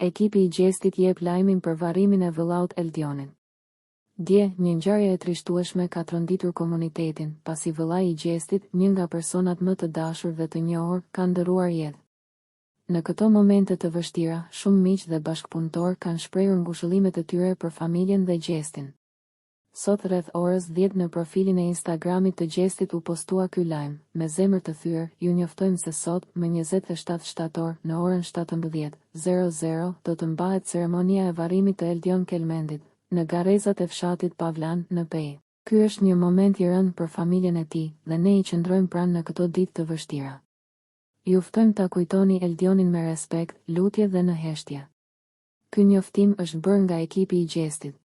Ekipi i Gjestit jep lajmin për varrimin e vëllaut Eldionin. Dje, një ngjarje e trishtueshme ka tronditur komunitetin, pasi vëllai i Gjestit, një nga personat më të dashur dhe të njohur, ka ndëruar jetë. Në këto momente të vështira, shumë miq dhe bashkëpunëtor kanë shprehur ngushëllimet e tyre për familjen dhe Gjestin. Sot rreth orës 10 në profilin e Instagramit të Gjestit u postua ky lajm, me zemër të thyer, ju njoftojmë se sot, më 27 shtator, në orën 17:00, do të mbahet ceremonia e varrimit të Eldion Kelmendit, në garezat e fshatit Pavlan, në Pejë. Ky është një moment i rënd për familjen e tij, dhe ne i qëndrojmë pranë në këto ditë të vështira. Ju ftojmë ta kujtoni Eldionin me respekt, lutje dhe në heshtje. Ky njoftim është bërë nga ekipi i Gjestit.